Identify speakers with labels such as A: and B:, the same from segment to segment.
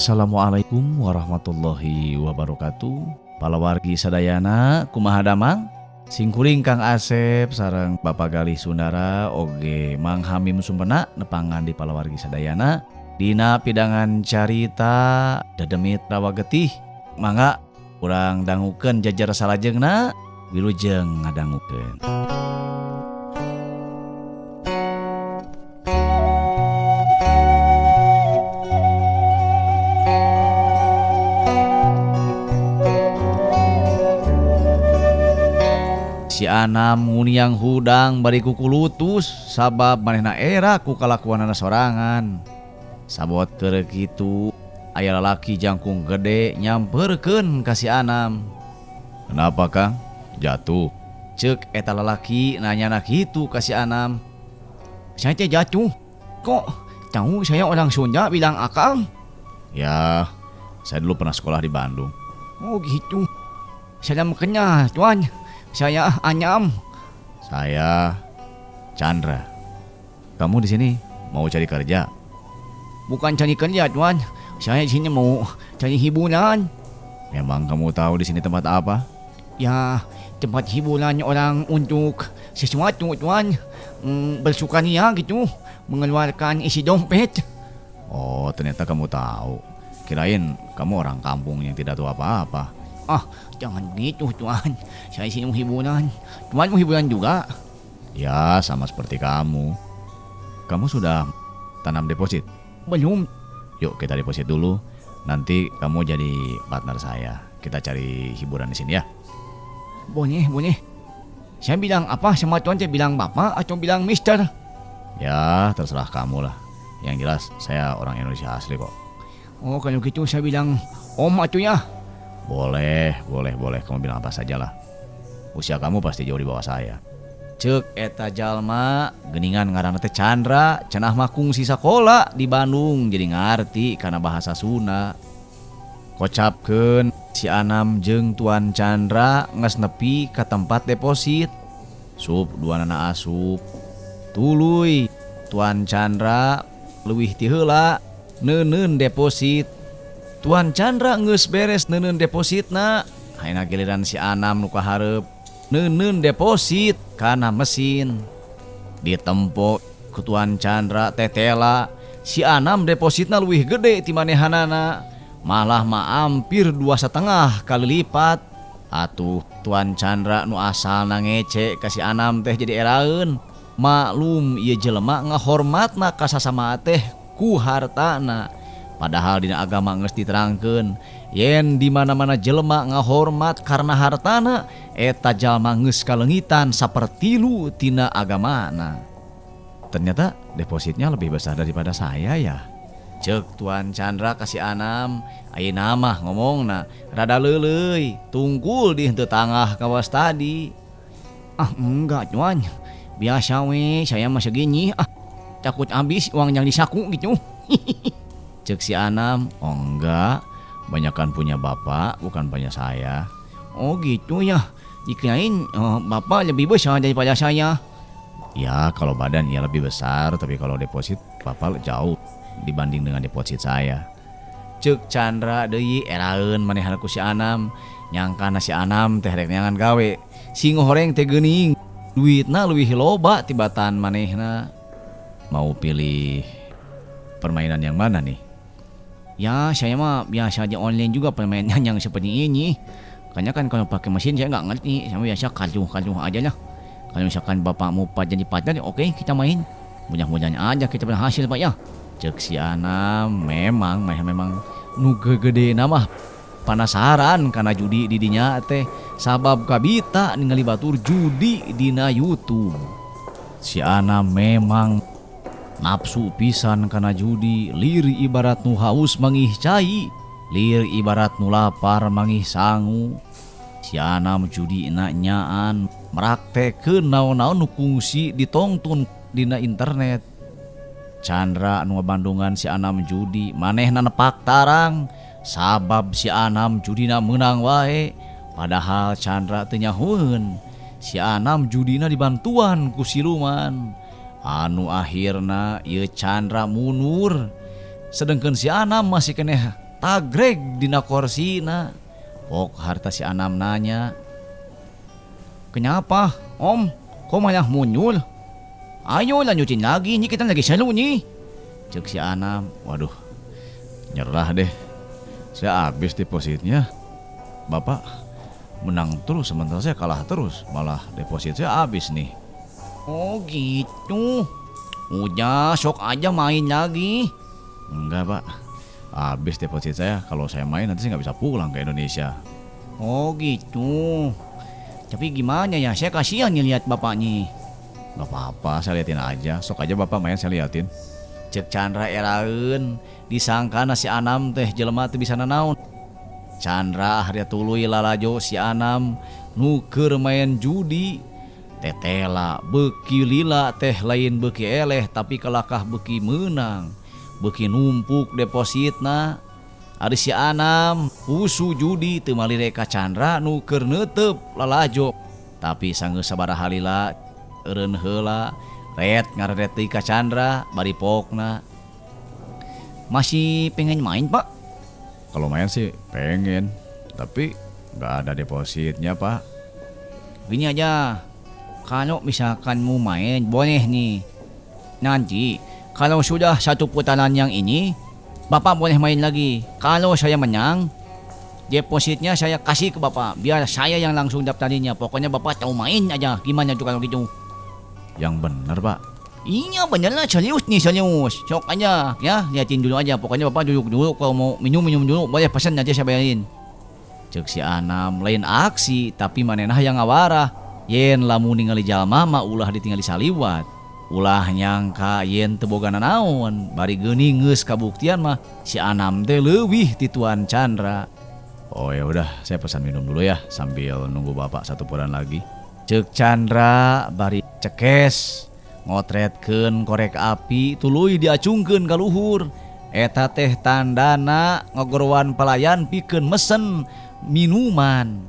A: Assalamualaikum warahmatullahi wabarakatuh. Palawargi sadayana kumaha damang? Singkuring Kang Asep sareng Bapak Galih Sundara oge Mang Hamim Sumpena nepangan di palawargi sadayana dina pidangan carita Dedemit Rawa Getih. Mangga urang dangukeun jajar salajengna wilujeng ngadangukeun. Si Anam nguniang hudang bari kukulutus sabab manehna era ku kalakuanana sorangan. Sabot keur kitu aya lalaki jangkung gede nyamperkeun ka si Anam. "Kenapa Kang? Jatuh?" Ceuk eta lalaki nanyana kitu ka si Anam. "Saya teh jatuh. Kok tahu saya orang Sunda bilang akang?" "Ya, saya dulu pernah sekolah di Bandung." "Oh gitu. Saya makanya tuan. Saya Anyam." "Saya Chandra. Kamu di sini mau cari kerja?" "Bukan cari kerja, Tuan. Saya di sini mau cari hiburan." "Memang kamu tahu di sini tempat apa?" "Ya, tempat hiburan orang untuk sesuatu, Tuan. Bersukaria gitu, mengeluarkan isi dompet." "Oh, ternyata kamu tahu. Kirain kamu orang kampung yang tidak tahu apa-apa." "Ah, jangan gitu, Tuan. Saya sini mau hiburan. Tuan mau hiburan juga?" "Ya, sama seperti kamu. Kamu sudah tanam deposit?" "Belum." "Yuk kita deposit dulu. Nanti kamu jadi partner saya. Kita cari hiburan di sini ya." Boleh. Saya bilang apa sama Tuan? Saya bilang Bapak atau bilang Mister?" "Ya, terserah kamu lah. Yang jelas saya orang Indonesia asli kok." "Oh, kalau gitu saya bilang Om atuh ya." Boleh. Kamu bilang apa saja lah. Usia kamu pasti jauh di bawah saya." Ceuk eta jalma geuningan ngaranna teh Chandra, cenah mah kungsi sakola di Bandung jadi ngarti kana bahasa Sunda. Kocapkeun si Anam jeung Tuan Chandra geus nepi ka tempat deposit. Sup duanana asup. Tuluy Tuan Chandra leuwih ti heula neuneun deposit. Tuan Chandra geus beres neuneun depositna, hayeuna giliran si Anam nu kahareup neuneun deposit kana mesin. Ditempo ku Tuan Chandra tetela, si Anam depositna leuwih gede ti manehanana, malah mah hampir 2,5 kali lipat. Atuh Tuan Chandra nu asalna ngece ka si Anam teh jadi eraeun. Maklum ieu jelema ngahormatna ka sasama teh ku hartana. Padahal dina agama geus diterangkeun yen di mana-mana jelema ngahormat karena hartana eta jalma geus kalengitan sapertilu tina agamana. Ternyata depositnya lebih besar daripada saya ya. Ceuk Tuan Chandra kasih Anam, ayeuna mah ngomongna rada leuleuy, tungkul di henteu tangah kawas tadi. "Ah enggak Tuan, biasa we, saya mah segini. Takut habis uang yang di saku gitu." Cek si Anam, "Oh enggak, banyakan punya bapak bukan punya saya." "Oh gitu ya, dikirain bapak lebih besar daripada saya." "Ya kalau badan ya lebih besar, tapi kalau deposit bapak jauh dibanding dengan deposit saya." Cek Chandra deui eraeun manehna ku si Anam, nyangkana si Anam teh rek neangan gawe. Si ngoreng teh geuning, duitna leuwih loba tibatan manehna. Mau pilih permainan yang mana nih? "Ya saya mah biasa aja online juga permainan yang seperti ini. Karena kan kalau pakai mesin saya nggak ngerti. Saya biasa kaluh aja lah. Kalau misalkan bapak mau jadi partner, oke kita main. Mudah-mudahan aja kita berhasil Pak ya." Cek si Anam memang nu gede mah penasaran karena judi di dinya teh sabab kabita ningali batur judi dina YouTube. Si Anam memang nafsu pisan kana judi, lir ibarat nu haus mangih cai, lir ibarat nu lapar mangih sangu. Si Anam judi na nyaan meraktekeun naon-naon nu kungsi ditongtun dina internet. Chandra nu ngabandungan si Anam judi, manehna nepak tarang sabab si Anam judina menang wae. Padahal Chandra teu nyahoeun si Anam judina dibantuan ku siluman. Anu akhirna ieu Chandra mundur, sedangkan si Anam masih keneh tagreg dina korsina. Pok harta si Anam nanya, "Kenapa, Om? Kok malah munyul? Ayo lanjutin lagi, ini kita lagi seru nih." Cek si Anam, "Waduh, nyerah deh. Saya habis depositnya. Bapak menang terus sementara saya kalah terus. Malah deposit saya habis nih." "Oh gitu. Udah sok aja main lagi." "Enggak Pak, habis deposit saya. Kalau saya main nanti saya nggak bisa pulang ke Indonesia." "Oh gitu. Tapi gimana ya, saya kasihan nih lihat bapak nih." "Gak apa-apa, saya liatin aja. Sok aja bapak main saya liatin." Cek Chandra eraeun, disangka si Anam teh jelema teu bisa nanaon. Chandra akhirnya tuluy lalajo si Anam nu keur main judi. Tetela beuki lila teh lain beuki eleh tapi kalakah beuki meunang. Beuki numpuk depositna. Ari si Anam usu judi teu malire ka Chandra nu keur neuteup lalajo. Tapi sanggeus sabaraha lila eureun heula ret ngaredet deui ka Chandra bari pokna. "Masih pengen main Pak?" "Kalau main sih pengen, tapi gak ada depositnya Pak." "Gini aja, kalau misalkan mau main boleh nih. Nanti kalau sudah satu putaran yang ini Bapak boleh main lagi. Kalau saya menang, depositnya saya kasih ke Bapak, biar saya yang langsung daftarinnya. Pokoknya Bapak tahu main aja. Gimana tuh kalau gitu?" "Yang bener Pak." "Iya bener lah, serius nih serius. Sok aja ya, liatin dulu aja. Pokoknya Bapak duduk dulu, kalau mau minum dulu. Boleh pesan aja saya bayarin." Cek si Anam lain aksi tapi manenah yang ngawarah. Yen lamun ningali jalma mah ulah ditinggali saliwat. Ulah nyangka yen teu boga nanaon, bari geuning geus kabuktian mah si Anam teh leuwih ti Tuan Chandra. "Oh ya udah, saya pesan minum dulu ya sambil nunggu Bapak satu putaran lagi." Cek Chandra bari cekes ngotretkeun korek api tuluy diacungkeun ka luhur. Eta teh tandana ngogorowan pelayan pikeun mesen minuman.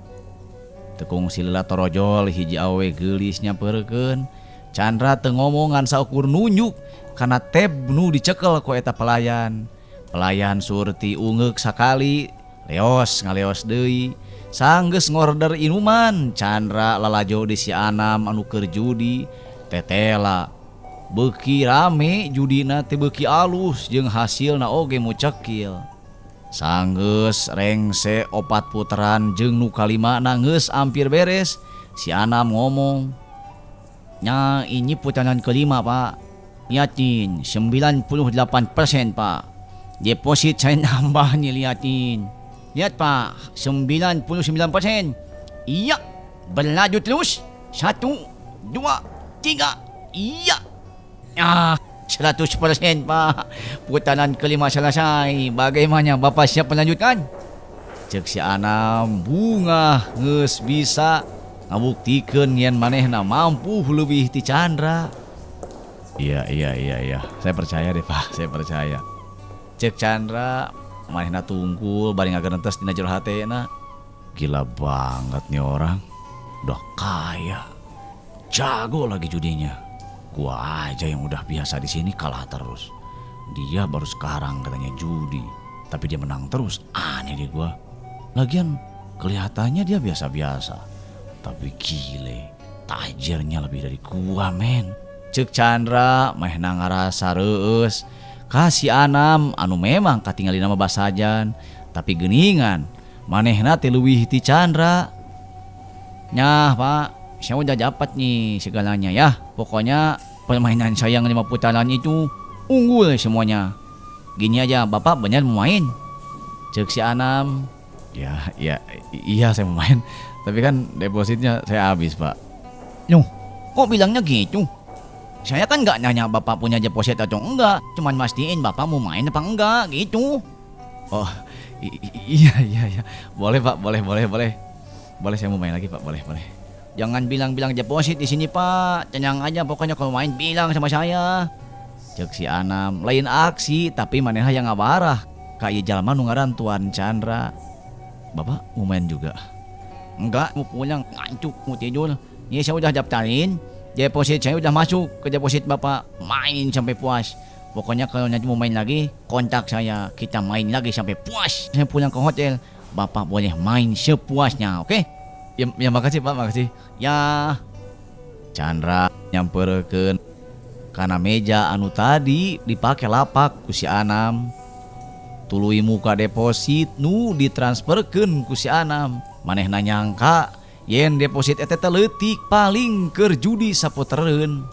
A: Tekung silila torojol hiji awe geulis nyampeurkeun. Chandra teu ngomong ngan saukur nunjuk kana tab nu dicekel ku eta pelayan. Pelayan surti ungeuk sakali, leos ngaleos deui. Sanggeus ngorder inuman, Chandra lalajo di si Anam anu keur judi. Tetela beuki rame judina teh beuki alus jeung hasilna oge mucekil. Sanggeus rengse 4 putaran jeung nu kalimana geus ampir beres, si Anam ngomong, "Nya ini putaran kelima Pak. Liatin 98% Pak. Deposit saya nambah nih liatin. Lihat Pak, 99%. Iya, berlanjut terus. 1, 2, 3. Iya. 100% Pak. Putaran kelima selesai. Bagaimana Bapak siap melanjutkan?" Cek si Anam bunga geus bisa ngabuktikeun yen manehna mampu leuwih ti Chandra. Iya. Saya percaya deh Pak, saya percaya." Cek Chandra manehna tungkul bari ngageuntes dina jero hatena. Gila banget nih orang. Udah kaya. Jago lagi judinya. Gua aja yang udah biasa di sini kalah terus. Dia baru sekarang katanya judi, tapi dia menang terus. Aneh deh gua. Lagian kelihatannya dia biasa-biasa, tapi gile, tajirnya lebih dari gua men. Cek Chandra mehna ngarasa reueus ka si Anam anu memang katingali nama basajan, tapi geuningan manehna teh leuwih ti Chandra. "Nyah Pak, saya udah dapat nih segalanya ya. Pokoknya permainan saya yang 5 putaran itu unggul semuanya. Gini aja, Bapak benar mau main?" Cek si Anam, iya saya mau main. Tapi kan depositnya saya habis Pak." "Loh, kok bilangnya gitu? Saya kan nggak nanya Bapak punya deposit atau enggak. Cuman mastiin Bapak mau main apa enggak gitu." "Oh iya. Boleh Pak, boleh. Boleh saya mau main lagi Pak, boleh. Jangan bilang deposit di sini Pak. Tenang aja, pokoknya kalau main bilang sama saya." Cek si Anam lain aksi tapi manehna yang ngabarah ka ieu jalma nu ngaran Tuan Chandra. "Bapak mau main juga?" "Enggak, mau pulang, ngantuk, mau tidur. Ini saya udah daftarin, deposit saya udah masuk ke deposit Bapak. Main sampai puas. Pokoknya kalau nanti mau main lagi, kontak saya. Kita main lagi sampai puas. Saya pulang ke hotel, Bapak boleh main sepuasnya, oke? Ya makasih Pak, makasih. Ya, Chandra nyamperkeun karena meja anu tadi dipakai lapak ku si Anam. Tuluy muka deposit nu ditransferkeun ku si Anam. Manehna nyangka yen deposit eta teh leutik paling keur judi saputereun.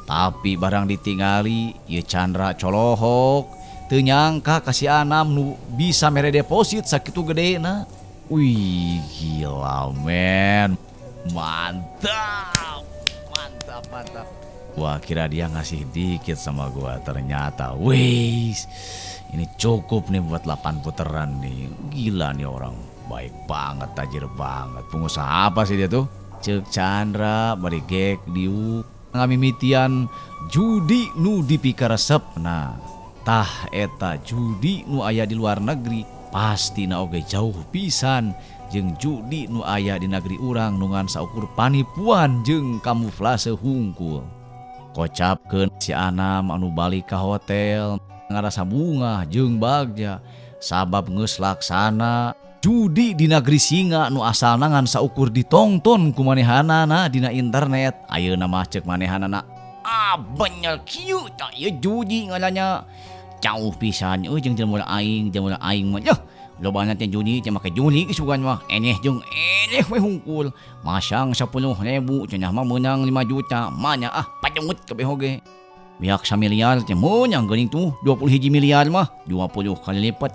A: Tapi barang ditingali ieu Chandra colohok teu nyangka ka si Anam nu bisa mere deposit sakitu gedena. Wih, gila men. Mantap. Mantap. Gua kira dia ngasih dikit sama gua, ternyata wis. Ini cukup nih buat 8 putaran nih. Gila nih orang. Baik banget, tajir banget. Pengusaha apa sih dia tuh? Cek Chandra bari gek diu ngamimitian judi nu dipikaresepna. Tah eta judi nu aya di luar negeri pastina oge jauh pisan jeung judi nu aya di negeri urang nungan saukur panipuan jeung kamuflase hungkul. Kocapkeun si Anam anu balik ka hotel ngarasa bunga jeung bagja sabab geus laksana judi di negeri singa nu asal nangan saukur ditongton ku manehanana dina internet. Ayeuna mah ceuk manehanana bener kieu tah ieu judi ngaranna. Jauh pisan jeung jelema aing mah lobana teh judi teh make judi isugan mah eneh jeung eneh we hungkul. Masang 10.000 cenah mah meunang 5 juta. Manya pajengut kabeh oge. Biak 1 miliar teh meunang geuning tuh 21 miliar mah 20 kali lipat.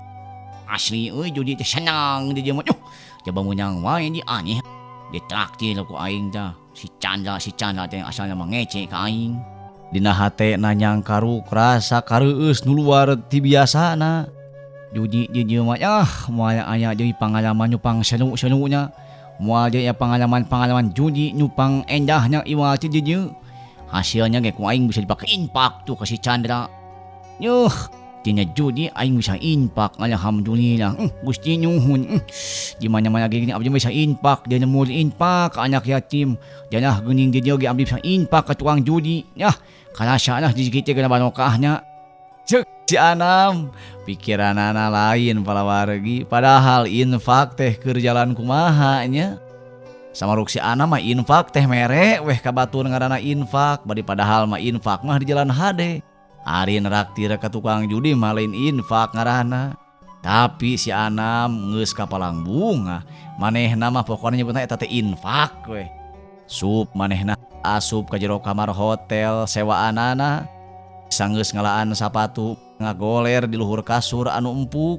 A: Asli judi teh senang di dieu mah. Coba meunang wae di aneh. Ditraktir ku aing teh. Si Chandra teh asalna mah ngece ka aing. Dina hate nanyang karu rasa kareueus nu luar ti biasana. Judi di dieu mah moal aya deui pangalaman nu pang seru-serunya. Moal deui pangalaman judi nu pang endahnya iwal ti dieu. Hasilnya ge ku aing bisa dipake infak tuh ka si Chandra. Tina judi aing bisa infak, alhamdulillah. Gusti nyuhun. Di mana-mana ge abdi bisa infak, dia mul infak ka anak yatim. Janah geuning di dieu ge abdi bisa infak ka tukang judi. Karasana di kitu geuna barokahnya. Ceuk si Anam, pikiranana lain palawargi, padahal infak teh keur jalan kumaha nya. Samaruk si Anam mah infak teh mere weh ka batur ngaranna infak, bari padahal mah infak mah di jalan hade. Ari neraktir ka tukang judi mah lain infak ngaranna. Tapi si Anam geus kapalang bunga, manehna mah pokona nyebutna eta teh infak we. Sup manehna asup ka jero kamar hotel sewaanana. Sanggeus ngalaan sapatu ngagoler di luhur kasur anu empuk.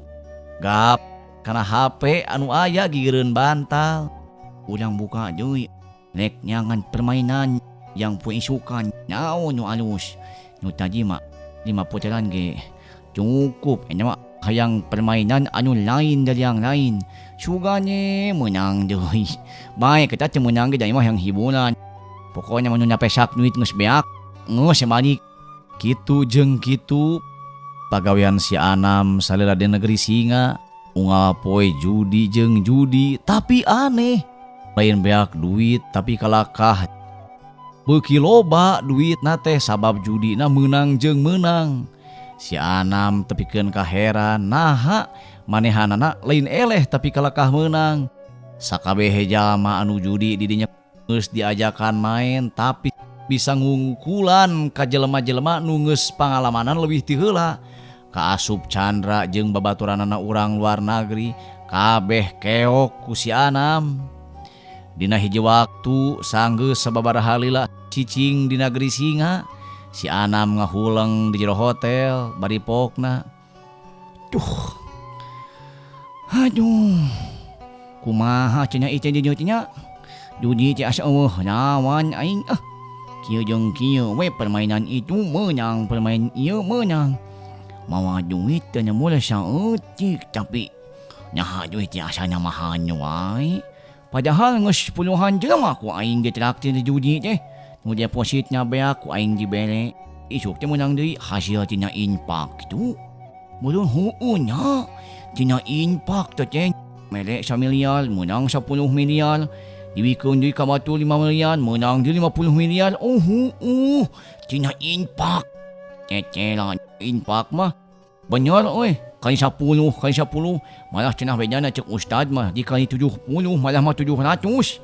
A: Gap kana HP anu aya gigireun bantal. Ulang buka deui nek nyangan permainan yang punya isukan naon nu alus. Nu tadi mah 5 putaran ge cukup. Enya mah hayang permainan anu lain dari yang lain. Sugane menang deui. Bae kita teh menang ge mah yang hiburan. Pokoknya mun nyampe sak duit geus beak, geus balik. Kitu jeung kitu pagawean si Anam salira di negeri singa unggal poe judi jeung judi, tapi aneh. Lain beak duit tapi kalakah. Beuki loba duitna teh sabab judina meunang jeung meunang. Si Anam tepikeun ka heran, naha manehanana lain eleh tapi kalakah meunang. Sakabehe jalma anu judi di dinya geus diajakan main tapi bisa ngungkulan ka jelema-jelema nu geus pangalamanan leuwih ti heula. Ka asup Chandra jeung babaturanana urang luar negeri kabeh keok ku si Anam. Dina hiji waktu sanggeus sababaraha lila cicing di negeri singa, si Anam ngahuleng di jero hotel bari pokna. Aduh. Kumaha cenah ieu nya? Judi teh asa nawan aing kieu jeung kieu we permainan itu menang, permain ieu menang. Mawa duit teh mulai saeutik tapi nyaha duit teh asana mahan wae. Padahal geus puluhan jelema ku aing ditraktir di judi teh. Nu depositnya beak ku aing dibere. Isuk teh menang deui hasil tina infak kitu. Mulun heueuh nya. Tina infak teh mere 1 miliar menang 10 miliar. Diwikeun deui ka batu 5 miliar menang deui 50 miliar. Tina infak.
B: Cecelang infak mah. Bener kali 10, malah cenah bedana cek ustad mah dikali 70 malah mah 700.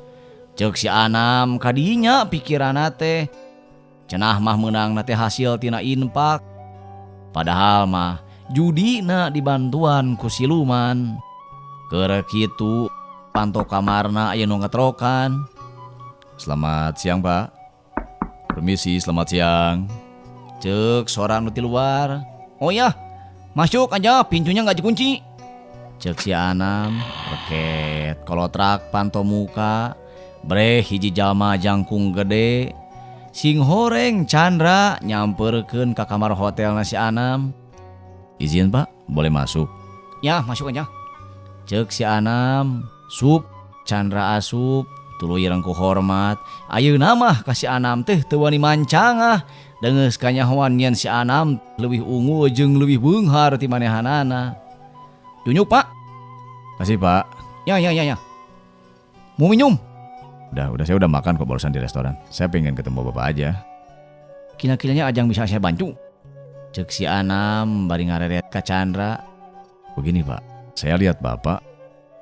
A: Cek si Anam kadinya pikiranna teh cenah mah meunang teh hasil tina infak. Padahal mah judina dibantuan ku siluman. Keur kitu panto kamarna aya nu ngetrokan. Selamat siang, Pak. Permisi, selamat siang. Cek sorang nu ti luar.
B: Oh ya, masuk aja, pintunya nggak dikunci.
A: Cek si Anam, reket kolotrak panto muka, breh hiji jalma jangkung gede, sing horeng Chandra nyamperkeun ka kamar hotel si Anam. Izin Pak, boleh masuk?
B: Ya, masuk aja.
A: Cek si Anam, sup, Chandra asup, tuluy rengku hormat. Ayeuna mah ka si Anam teh teu wani mancangah. Dengeus kanyahoan nyen si Anam leuwih ungu jeung leuwih beunghar ti manehanana.
B: Junyuk Pak.
A: Kasih Pak.
B: Ya. Mau minum?
A: Udah saya udah makan kok barusan di restoran. Saya pengen ketemu Bapak aja.
B: Kira-kiranya Ajang bisa saya bantu?
A: Cek si Anam bari ngareret ka Chandra. Begini Pak, saya lihat Bapak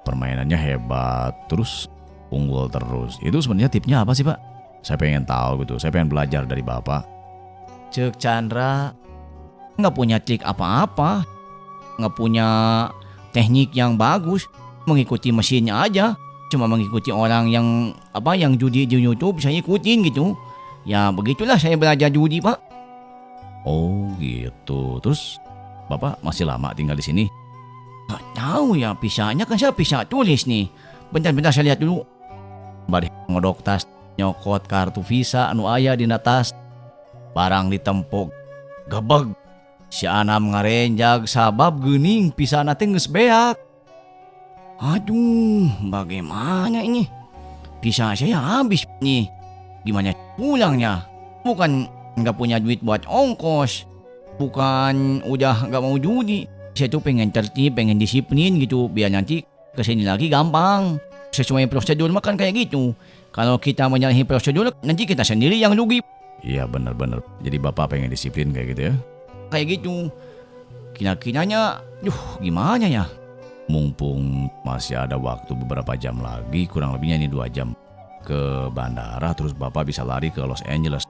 A: permainannya hebat, terus unggul terus. Itu sebenarnya tipnya apa sih Pak? Saya pengen tahu gitu, saya pengen belajar dari Bapak. Cek Chandra,
B: nggak punya trik apa-apa, nggak punya teknik yang bagus, mengikuti mesinnya aja, cuma mengikuti orang yang judi di YouTube saya ikutin gitu. Ya begitulah saya belajar judi Pak.
A: Oh gitu, terus Bapak masih lama tinggal di sini?
B: Nggak tahu ya, pisahnya kan saya pisah tulis nih. Bentar saya lihat dulu.
A: Bari ngodok tas, nyokot kartu visa anu aya dina tas. Barang ditempok gebeg. Si Anam ngarenjag sabab geuning pisana teh geus beak.
B: Aduh, bagaimana ini? Pisah saya habis nih. Gimana pulangnya? Bukan nggak punya duit buat ongkos, bukan udah nggak mau judi. Saya tuh pengen tertib, pengen disiplin gitu, biar nanti kesini lagi gampang. Sesuai prosedur makan kayak gitu. Kalau kita menyalahi prosedur, nanti kita sendiri yang rugi.
A: Iya bener. Jadi Bapak pengen disiplin kayak gitu ya?
B: Kayak gitu. Kira-kiranya, gimana ya?
A: Mumpung masih ada waktu beberapa jam lagi, kurang lebihnya ini 2 jam ke bandara, terus Bapak bisa lari ke Los Angeles.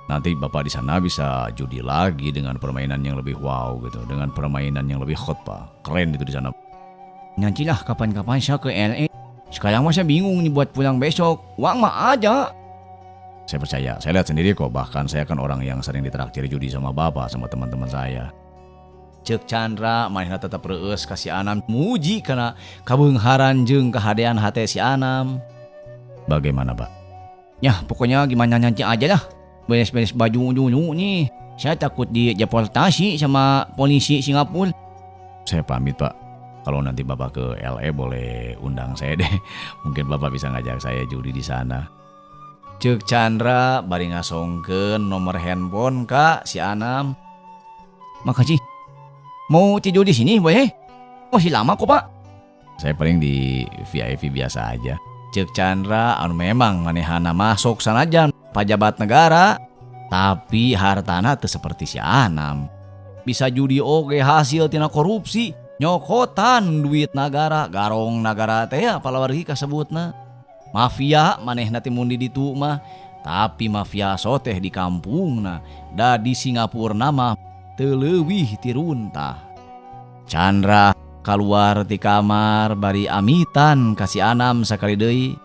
A: Nanti Bapak di sana bisa judi lagi dengan permainan yang lebih wow gitu, dengan permainan yang lebih hot Pak. Keren itu di sana.
B: Nantilah kapan-kapan saya ke LA. Sekarang mah saya bingung nih buat pulang besok. Uang mah ada.
A: Saya percaya, saya lihat sendiri kok. Bahkan saya kan orang yang sering ditraktir judi sama Bapak, sama teman-teman saya. Cek Chandra, manehna tetap reueus ka si Anam, muji karena kabeungharan jeung kahadean hate si Anam. Bagaimana Pak?
B: Ya pokoknya gimana nanti aja lah. Beres-beres baju dulu nih. Saya takut dideportasi sama polisi Singapura.
A: Saya pamit Pak. Kalau nanti Bapak ke LA boleh undang saya deh. Mungkin Bapak bisa ngajak saya judi di sana. Cek Chandra bari ngasongkeun nomor handphone ka si Anam.
B: Makasih. Mau tidur di sini boleh? Masih lama kok Pak.
A: Saya paling di VIP biasa aja. Cek Chandra anu memang manehana masuk sanajan pajabat negara, tapi hartana teu seperti si Anam. Bisa judi oge hasil tina korupsi, nyokotan duit negara, garong negara teh apalagi kasebutna. Mafia manehna teh mun di ditu mah, tapi mafia soteh di kampungna, da di Singapura nama teu leuwih ti runtah. Chandra keluar ti kamar bari amitan ka si Anam sakali deui.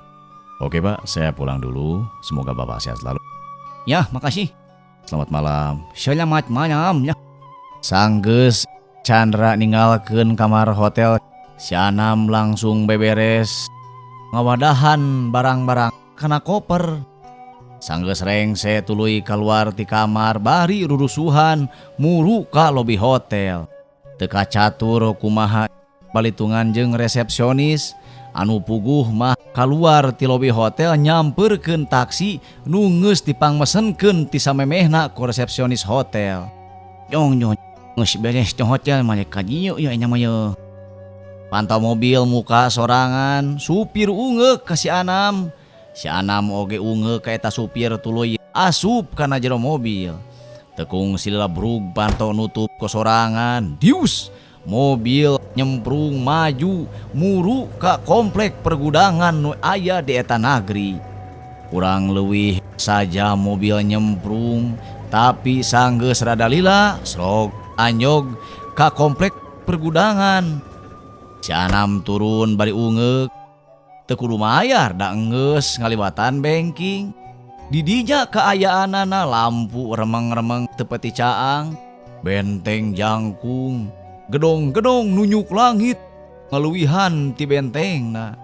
A: Oke Pak, saya pulang dulu. Semoga Bapak sehat selalu.
B: Ya, makasih.
A: Selamat malam.
B: Selamat malam ya.
A: Sanggeus Chandra ninggalkeun kamar hotel, si Anam langsung beberes ngawadahan barang-barang kana koper. Sanggeus rengse tuluy keluar ti kamar bari rurusuhan muru ka lobi hotel. Teu kacatur kumaha balitungan jeung resepsionis anu puguh mah keluar ti lobi hotel nyamperkeun taksi nu geus dipangmesenkeun ti samemehna ku resepsionis hotel.
B: Jong geus beres di hotel mah ka dieu ya nya mah ye.
A: Pantau mobil muka sorangan, supir ungeuk ka si Anam. Si Anam oge ungeuk ka eta supir tuluy asup kana jero mobil. Tekung sila brug panto nutup kosorangan. Dius, mobil nyemprung maju muru ka komplek pergudangan nu aya di eta nagri. Kurang leuwih saja mobil nyemprung, tapi sanggeus rada lila srog anyog ka komplek pergudangan. Si Anam turun bari ungeuk, teu kudu mayar da enggeus ngalibatan bengking. Didinya kaayaanana lampu remeng-remeng teu peti caang, benteng jangkung, gedong-gedong nunyuk langit ngeluwihan ti bentengna.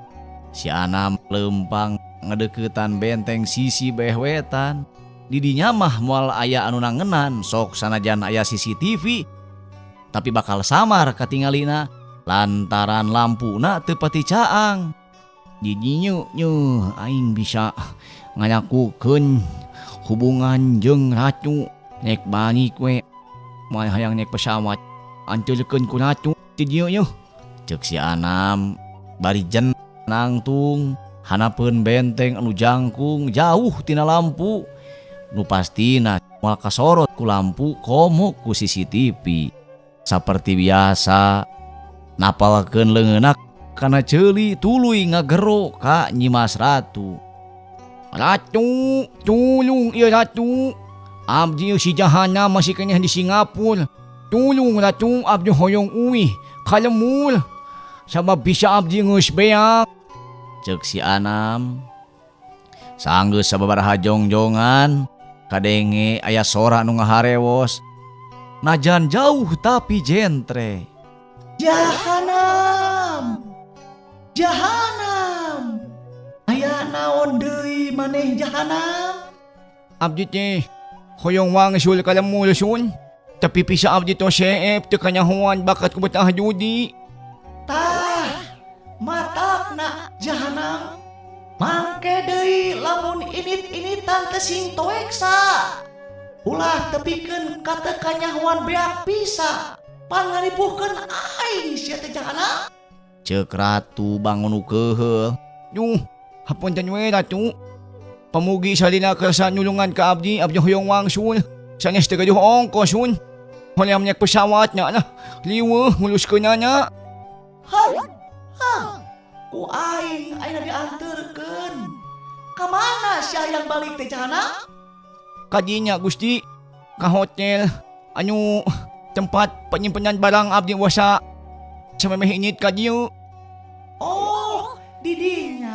A: Si Anam lempang ngedeuketan benteng sisi beeh wetan. Didinya mah moal aya anu nangenan sok sanajan aya CCTV, tapi bakal samar katingalina lantaran lampuna teu pati caang. Didinya aing bisa ngayakukeun hubungan jeung ratu nek bani kue moal hayang nek pesawat anceulkeun ku ratu ti dieu ceuk si Anam bari jen nangtung hanapeun benteng anu jangkung jauh tina lampu nu pastina moal kasorot ku lampu komo ku CCTV. Saperti biasa napalkeun leungeunna kana ceuli tuluy ngagero ka Nyimas Ratu. Ratu, tulung ieu Ratu. Abdi si Jahana masih keneh di Singapura. Tulung Ratu, abdi hoyong uwi ka lemur. Sabab bisa abdi geus beak. Ceuk si Anam. Sanggeus sababaraha jongjongan, kadenge aya sora nu ngaharewos. Najan jauh tapi jentre. Jahanam. Jahanam. Aya naon deui maneh jahanam?
B: Abdi teh hoyong wangsul ka lemur sun. Tapi pisa abdi to seep teu kanyahoan bakat ku betah judi.
A: Tah, matakna jahanam. Mangke deui lamun init-initan teh sing toeksa. Ulah tepikeun kata kanyahoan beak pisa. Pangaripuhkeun aing sia teh jahanam. Ceuk Ratu bangun keheul.
B: Duh, hapunten we Ratu. Pamugi salina kersa nyulungan ka abdi hoyong wangsul. Sanes teu gaduh ongkos sun. Holyam nya pesawatnya lah. Liweuh nguluskeun nya.
A: Ku aing ayeuna dianterkeun. Ka mana si hayang balik teh jahanam?
B: Kadinya Gusti ka hotel anu tempat penyimpenan barang abdi wasa samemeh init ka dieu.
A: Oh, didinya.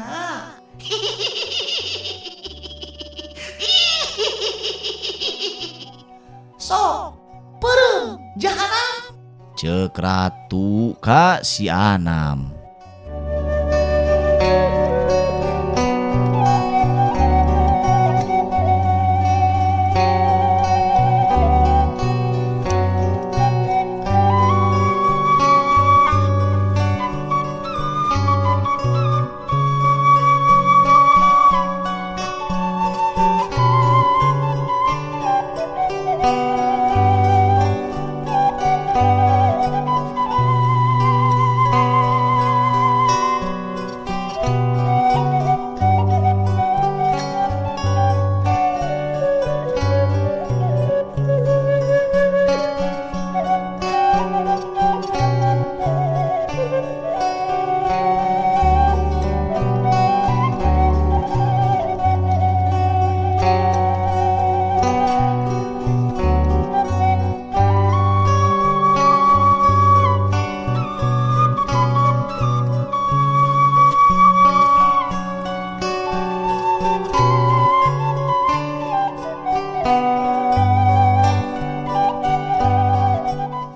A: Sok, peureum jahanam. Ceuk Ratu ka si Anam.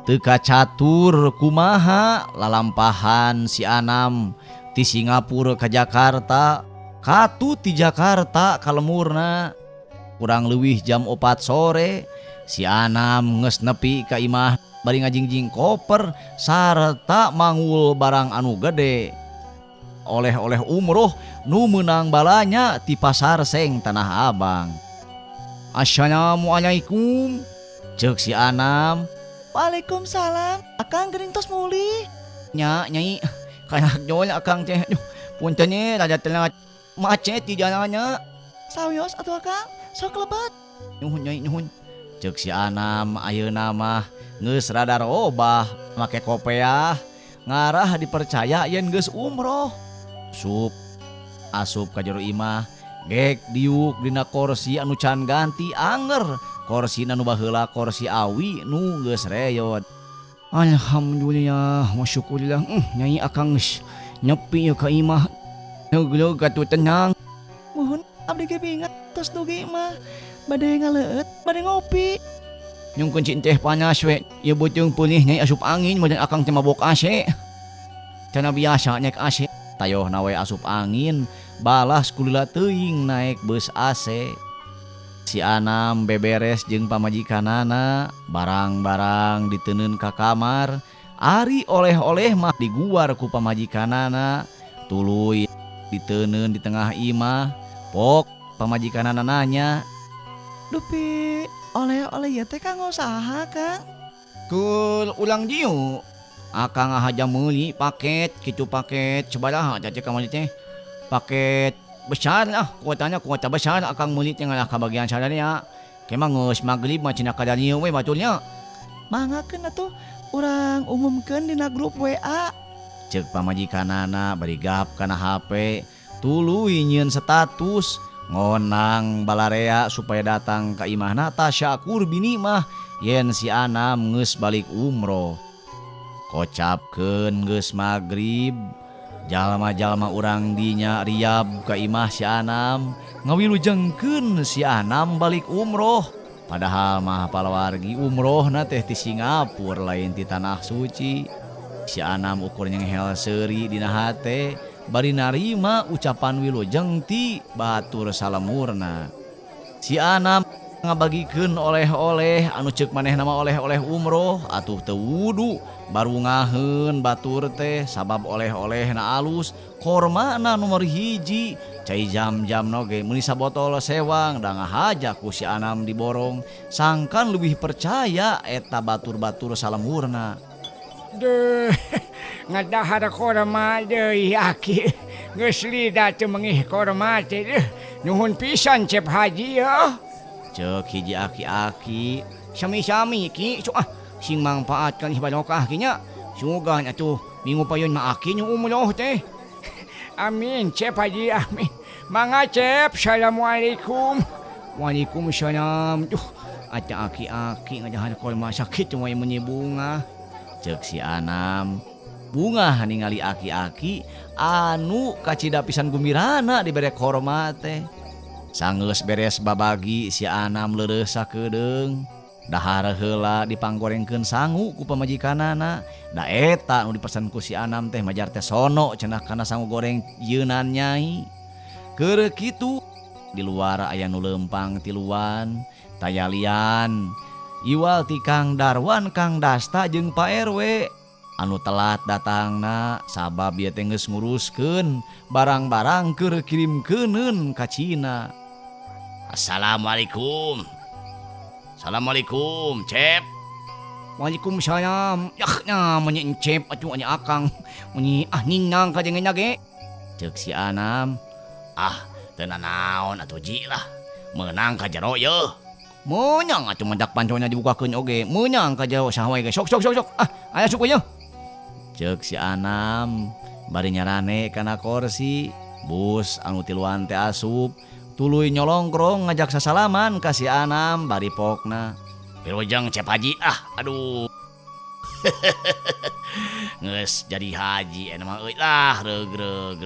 A: Teka catur kumaha lalampahan si Anam ti Singapura ka Jakarta, katu ti Jakarta ka lemurna. Kurang leuwih jam 4 sore si Anam geus nepi ka imah bari ngajingjing koper sarta mangul barang anu gede. Oleh-oleh umroh nu meunang balanya ti pasar seng Tanah Abang.
B: Assalamualaikum.
A: Ceuk si Anam.
C: Waalaikumsalam, akang geuning tos muli.
B: Nya nyai kayak jol akang teh. Aduh, punten ye rada telat macet di jalannya.
C: Sawios atuh akang, sok lebat.
B: Nuhun nyai nuhun.
A: Cek si Anam ayeuna mah geus rada robah make kopiah ngarah dipercaya yen geus umroh. Asup ka jero imah gek diuk dina kursi anu can ganti anger, kursi nu baheula kursi awi nu geus reyot.
B: Alhamdulillah, masyukurillah. Nyai akang geus nyepi ka imah. Leug atuh tenang.
C: Muhun abdi ge bingat tos dugi mah. Bade ngaleut, bade ngopi.
B: Nyung kuncin teh panas we. Ieu beuteung peulih nyai asup angin meureun akang teh mabok AC. Cenah biasa naik AC.
A: Tayoh nawe asup angin, balas kulila teuing naik bus AC. Si Anam beberes jeung pamajikanana, barang-barang diteuneun ka kamar, ari oleh-oleh mah diguar ku pamajikanana, tuluy diteuneun di tengah imah, pok pamajikanana nanya,
C: Dupi, oleh-oleh ya teh kanggo saha, Kang?
B: Kul ulang diu. Akang aja meuli paket kitu paket sabaraha teh ka meuli teh. Paket besar lah, kuota besar akang meuli teh ngalah ka bagian sadaya. Kemang geus magrib mah cenah kada dieu we batulnya.
C: Manggakeun atuh urang umumkeun dina grup WA.
A: Ceuk pamajikanana bari gap kana HP, tuluy nyieun status ngonang balarea supaya datang ka imahna tasyakur bini mah yen si Anam geus balik umroh. Kocapkeun geus magrib, jalma-jalma urang dinya riab ka imah si Anam, ngawilujengkeun si Anam balik umroh. Padahal mah palawargi umrohna teh ti Singapura lain ti tanah suci. Si Anam ukur nyenghel seuri dina hate, bari narima ucapan wilujeng ti batur salamurna. Si Anam ngabagikeun oleh-oleh anu ceuk maneh nama oleh-oleh umroh atuh teu wudu baru ngaheun batur teh sabab oleh-olehna alus kormana nomor hiji cai jam-jam noge meuni sabotol sewang da ngahaja ku si Anam diborong sangkan lebih percaya eta batur-batur salamurna.
D: Duh, ngadahar korma deui aki. Geus lida teu mengih korma teh. Nuhun pisan Cep Haji ya.
A: Ceuk hiji aki-aki,
B: Sami-sami ki sing mangpaatkan barokah kinya. Sugan atuh minggu payeun mah aki nu umroh teh.
D: Amin Cep Haji amin. Mangga Cep, assalamualaikum.
B: Waalaikumsalam. Duh, ata aki-aki ngadahan korma sakit we meuni bunga.
A: ceuk si Anam. Bunga ningali aki-aki anu kacida pisan gumirana dibere hormat teh. Sanggeus beres babagi si Anam leureus sakedeung. Dahar heula dipanggorengkeun sangu ku pamajikanana. Da eta nu dipesan ku si Anam teh majar teh sono cenah kana sangu goreng yeunan nyai. Keur kitu di luar aya nu leumpang tiluan, tayalian. Iwal ti Kang Darwan, Kang Dasta jeung Pak RW anu telat datangna sabab ieu teh geus nguruskeun barang-barang keur kirimkeuneun ka Cina. Assalamualaikum. Assalamualaikum, Cep.
B: Waalaikumsalam. Yahnya meuni encep atuh anya akang. Meuni ningnang ka jeung ge.
A: Ceuk si Anam. Teu nanaon atuh ji lah. Meunang ka jero yeuh.
B: Meunang atuh mendak pancona dibukakeun oge. Meunang ka jero saha wae ge. Sok. Aya sok yeuh.
A: Ceuk si Anam bari nyarane kana kursi. Bus anu tiluan teh asup. Tuluy nyolongkrong ngajak sasalaman ka si Anam bari pokna. Wilujeng Cep Haji, aduh. Geus jadi haji eta mah euy lah reug.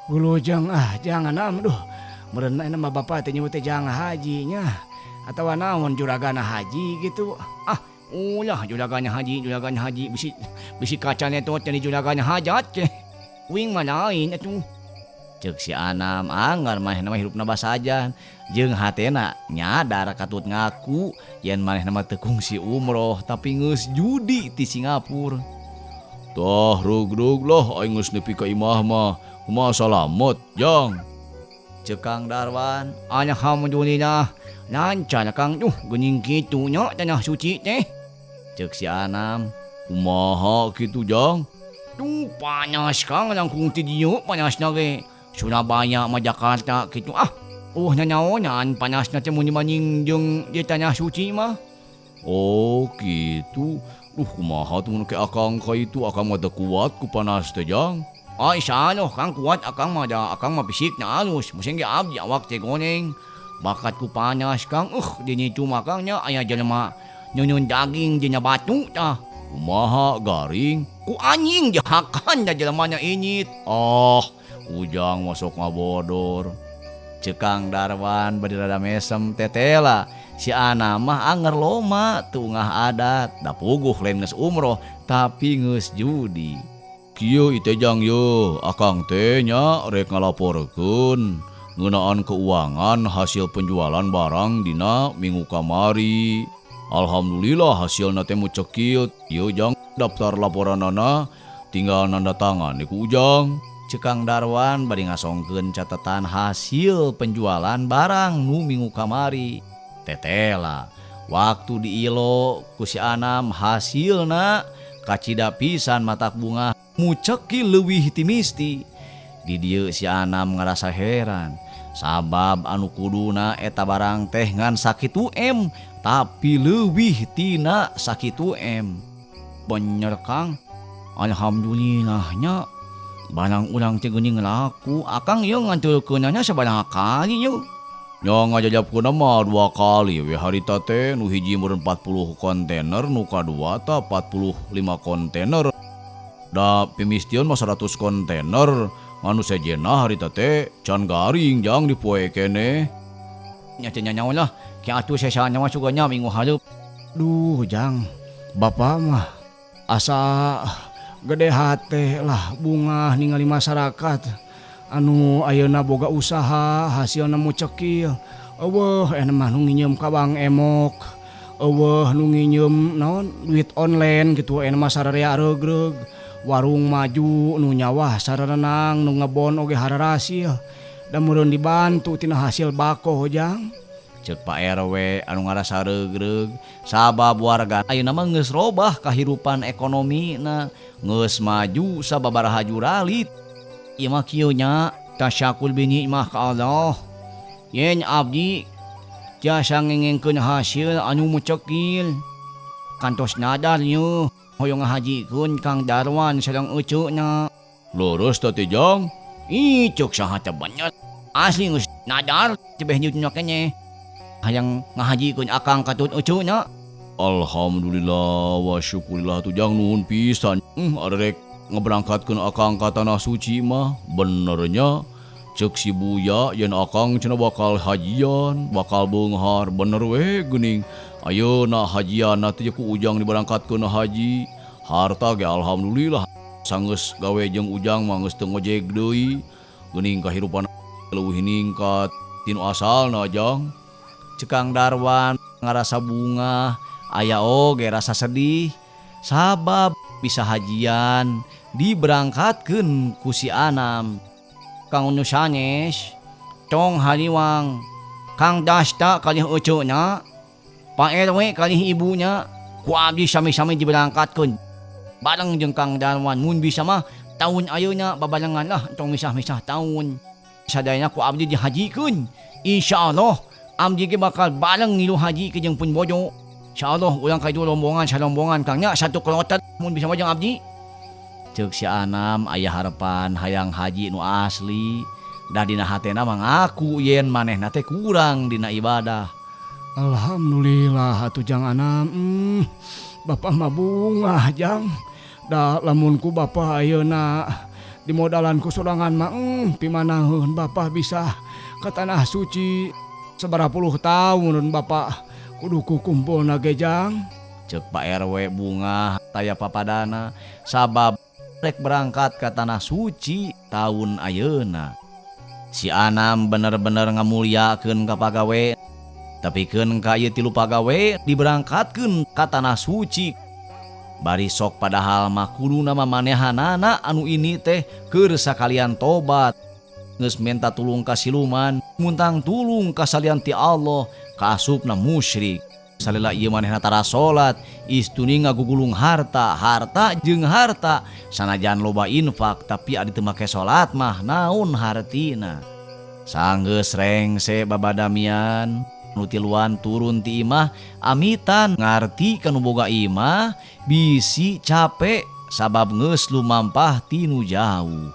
D: Wilujeng jangan am duh. Meureun mah mah bapak teh nyebut teh jangan hajinya. Atawa naon juragana haji gitu.
B: Ulah juragana haji bisi kacana itu teh juragana hajat ke. Wing mah lain atuh.
A: Ceuk si Anam anggar manehna mah hirupna basajan jeung hatena nyadar katut ngaku yen manehna mah teu kungsi umroh tapi geus judi ti Singapura. Tah reug lah aing geus nepi ka imah mah. Kumaha salamet, Jang? Ceuk Kang Darwan.
B: Alhamdulillah lancar Kang. Geuning kitu nya tanah suci teh.
A: Ceuk si Anam. Kumaha kitu, Jang?
B: Panas Kang langkung ti dieu panasna ge. Surabaya mah Jakarta kitu nyanyaonan panasna teh mun manjing jeung di tanah suci mah.
A: Oh gitu. Kumaha tuh mun ke akang ka itu akang mah teu kuat ku panas teh jang.
B: Ay sano kang kuat akang mah fisikna alus. Musim ge abdi awak teh goneng. Bakat ku panas kang dini cuma kangnya aya jelema nyunyun daging dina batu tah.
A: Kumaha garing?
B: Ku anjing jahakan da jelemanya inyit.
A: Ujang masuk ngabodor. Cekang Darwan bari rada mesem tetela. Si Ana mah anger loma tungah adat. Da puguh lain geus umroh tapi geus judi. Kieu itejang yo, akang teh nya rek ngalaporkeun ngeunaan keuangan hasil penjualan barang dina minggu kamari. Alhamdulillah hasilna teh mucekil. Ieu jang daftar laporanana tinggal nanda tangan ku Ujang.
B: Cekang Darwan bari ngasongkeun catatan hasil penjualan barang nu minggu kamari. Tetela waktu di ilo ku si Anam hasilna kacida pisan matak bunga mucekil leuwih ti misti. Di dieu si Anam ngarasa heran sabab anu kuduna eta barang teh ngan sakitu M tapi leuwih tina sakitu M. Bener Kang, alhamdulillahnya barang urang teh geuning laku. Akang ieu ngantulkeunana sabaraha kali nya?
A: Nya ngajajabkeunna mah 2 kali we harita teh, nu hiji meureun 40 kontainer, nu kadua tah 45 kontainer. Da pimistieun mah 100 kontainer. Anu sejenna harita teh can garing jang dipoe keneh.
B: Nya teh nyawa lah, ki atuh sesana mah suganya minggu hareup.
D: Duh jang, bapak mah asa gede hate lah bunga ningali masyarakat anu ayeuna boga usaha hasilna mucekil. Eueuh ena mah nu nginjem ka Bang Emok. Eueuh nu nginjem naon duit online gitu ena mah sararea regreg. Warung maju nu nyawah sarenang nu ngebon oge hararasil. Da meureun dibantu tina hasil bako jang.
B: Cek Pak RW anu ngarasa regreg sabab warga ayeuna mah geus robah kahirupan ekonomina, geus maju sababaraha juralit. Ieu mah kieu nya tasyakul binyi mah ka Allah. Yen abdi tiasa ngengengkeun hasil anu mucekil. Kantos nadar nya hoyong ngahajikeun Kang Darwan sareng euceuna.
A: Leres teh jang?
B: Ih cuk saha teh banyak. Asli geus nadar teh beh nyunyuk keneh. Hayang ngahajikeun akang katut euceuna.
A: Alhamdulillah wa syukurillah tu jang nuhun pisan. Arek ngeberangkatkeun akang ka tanah suci mah benernya cek si Buya yen akang cenah bakal hajian, bakal beunghar bener we geuning. Ayeuna hajianna teh ku Ujang diberangkatkeun haji. Harta ge alhamdulillah sanggeus gawe jeung Ujang mah geus teu ngojek deui. Geuning kahirupan leuwih ningkat tinu asalna jang.
B: Cekang Darwan ngarasa bunga, aya oge rasa sedih sabab bisa hajian diberangkatkeun ku si Anam. Kang nu sanes tong haliwang Kang Dasta kalih euceuna, Pak RW kalih ibunya ku abdi sami-sami diberangkatkeun bareng jeung Kang Darwan. Mun bisa mah tahun ayeuna babarengan lah tong misah-misah tahun. Sadayana ku abdi dihajikeun. Insyaallah abdi ge bakal bareng ngilu haji ke jeung pun bojo. Insyaallah urang kaitu rombongan salombongan Kang nya satu kloter mun bisa mah jeung abdi. Ceuk si Anam aya harapan hayang haji nu asli. Da dina hatena mah ngaku yen manehna teh kurang dina ibadah.
D: Alhamdulillah atuh jang Anam. Bapak mah bunga jang. Da lamun ku bapak ayeuna di modalan ku sorangan mah pimanaheun bapak bisa ka tanah suci sabaraha puluh taun bapak kudu kukumpulna ge jang.
B: Ceuk Pak RW bunga taya papadana sabab rek berangkat ke tanah suci tahun ayeuna. Si Anam bener-bener ngamulyakeun ka pagawe, tapi keun ka ieu 3 pagawe diberangkatkeun ka tanah suci. Bari sok padahal mah kuduna mamanehanana anu ini teh keur sakalian tobat. Geus menta tulung ka siluman, muntang tulung ka salian ti Allah, kaasupna musyrik. Salila ieu manehna tara salat, istuni ngagugulung harta jeung harta. Sanajan loba infak tapi adi teu make salat mah naon hartina.
A: Sanggeus rengse babadamian nutiluan turun ti imah amitan ngarti kanu boga imah bisi capek sabab geus lumampah ti nu jauh.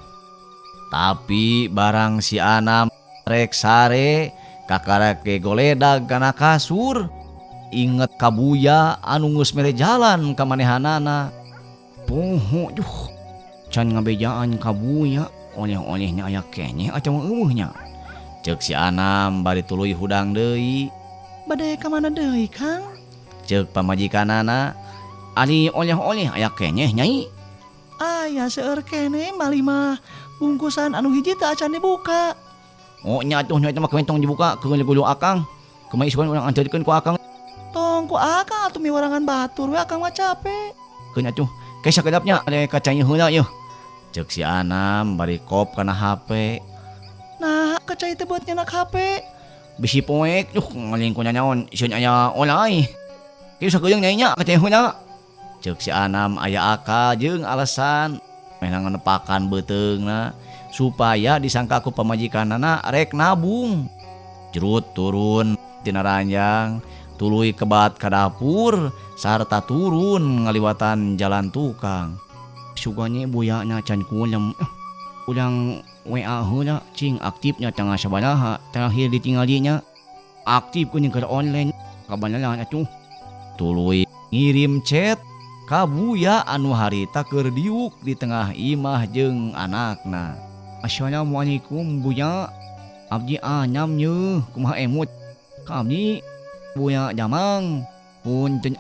A: Tapi barang si Anam rek sare kakarake goledag kana kasur inget kabuya anu geus mere jalan ka manehanana.
B: Poho duh. Can ngabejaan kabuya oleh-olehnya aya keneh acang eueuhnya.
A: Ceuk si Anam bari tuluy hudang deui.
C: Bade ka mana deui Kang?
A: Ceuk pamajikanana,
B: Ari oleh-oleh aya keneh nyai.
C: Aya seueur kene mali mah bungkusan anu hiji teu acan dibuka.
B: Oh nya atuh nya mah kentong dibuka ke gulu akang. Kemai isukan urang anjeurkeun ku akang.
C: Tong ku Akang atuh miwarangan batur we Akang mah capek.
B: Keun atuh. Kayak sakedapnya ade kacanya heula yeuh.
A: ceuk si Anam bari kop kana HP.
C: Nah, kecai teh buat nyenak HP.
B: Bisi poek duh ngaling ku nyaon sieun aya olay. Kieu sakeung nyai nya kacanya heula.
A: Ceuk si Anam aya akal jeung alasan meh nganepakan beuteungna supaya disangka ku pamajikanana rek nabung. Jerut turun tina ranjang, tuluy kebat ka dapur sarta turun ngaliwatan jalan tukang.
B: Suganya buyana can kulem. Ulang WA heula cing aktifnya tengah sabaraha terakhir ditinggalinya. Aktif kuning ke online kabanalan atuh.
A: Tuluy ngirim chat ka buya anu harita keur diuk di tengah imah jeung anakna.
B: Assalamualaikum buya. Abdi Anam nyeuh kumaha emut. Ka abdi buya Damang. Punten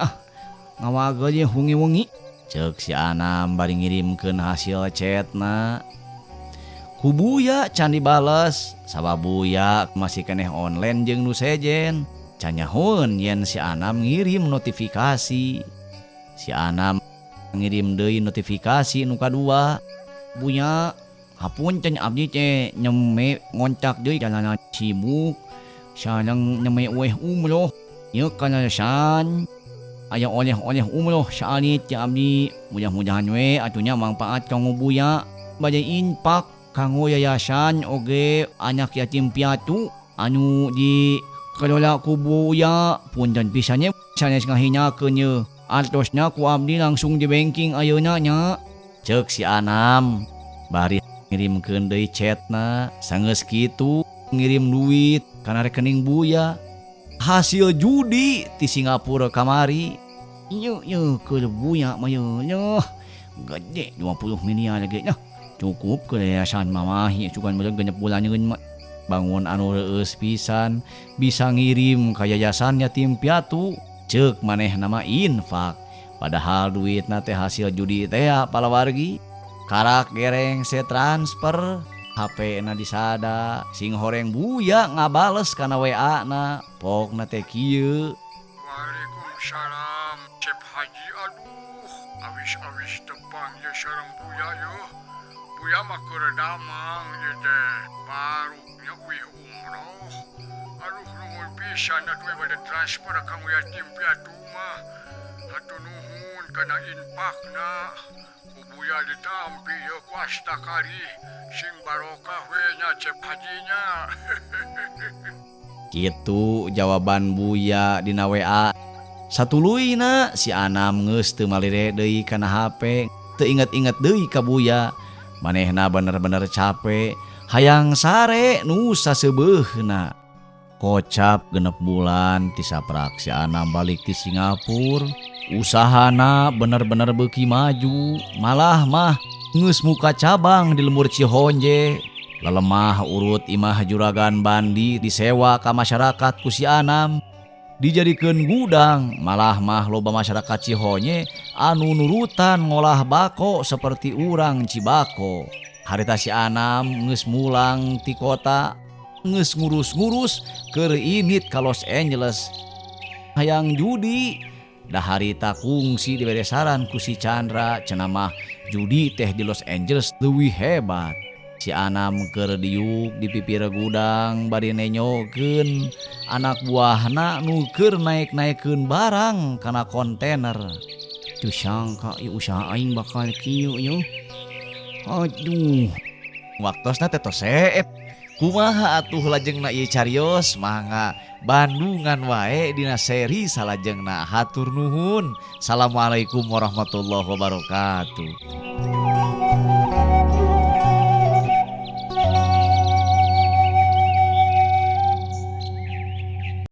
B: ngawagel ye wengi-wengi.
A: Ceuk si Anam bari ngirimkeun hasil chatna. Ku buya can dibales sabab buya masih keneh online jeung nu sejen. Can nyahoeun yen si Anam ngirim notifikasi. Si Anam ngirim deui notifikasi nu kadua.
B: Buya hapunten abdi teh nyeme ngontak deui jalanan sibuk. Sareng nyeme weh umroh. Ye kana san aya oleh-oleh umroh saalit ti abdi. Mudah-mudahan we atunya manfaat kanggo buya bade infak kanggo yayasan oge anak yatim piatu anu di kelola ku buya. Punten pisannya sanes ngahinyakeun ye. Artosna ku abdi langsung di banking ayeuna nya.
A: Ceuk si Anam bari ngirimkeun deui chatna. Sanggeus kitu ngirim duit kana rekening buya. Hasil judi ti Singapura kamari.
B: Yeuh keur buya mah yeuh. Gede 20 miliar lagi nah. Cukup ke yayasan mamahi cukan bener genep bulan nyeun mah.
A: Bangun anu reueus pisan bisa ngirim ka yayasan yatim piatu. Ceuk maneh nama infak. Padahal duitna teh hasil judi teh palawargi. Karak gereng se transfer. HP na disada sing horeng buya ngabales kana WA na pokna teh kieu.
D: Waalaikumsalam Cep Haji. Aduh awis-awis tepang ya sareng buya yo. Buya mah keur damang ieu teh baru nya wih umroh. Aduh nuhun pisan atuh bade transfer ka yatim piatu mah. Hatur nuhun kana infakna. Ku buya ditampi ya ku astakari sing barokah we nya Cep Hajinya.
A: Kitu jawaban buya dina WA. Satuluyna si Anam geus teu malire deui kana HP, teu inget-inget deui ka buya. Manehna bener-bener capek, hayang sare nu saseubeuna. Kocap genep bulan ti saprak si Anam balik ti Singapura. Usahana bener-bener beuki maju, malah mah geus muka cabang di lembur Cihonje. Lelemah urut imah juragan bandi disewa ka masyarakat ku si Anam. Dijadikeun gudang, malah mah loba masyarakat Cihonje anu nurutan ngolah bako seperti urang Cibako. Harita si Anam geus mulang ti kota, geus ngurus-ngurus keur init ka Los Angeles. Hayang judi, dah harita kungsi diberesaran ku si Chandra cenah mah judi teh di Los Angeles leuwih hebat. Si Anam keur diuk di pipir gudang bari nenyokeun anak buahna nu keur naik-naikeun barang kana kontainer.
B: Teu sangka ieu usaha aing bakal kieu yeuh. Aduh,
A: Waktosna teh tos seep. Kumaha atuh lajengna ieu carios mangga Bandungan wae dina seri salajengna hatur nuhun. Assalamualaikum warahmatullahi wabarakatuh.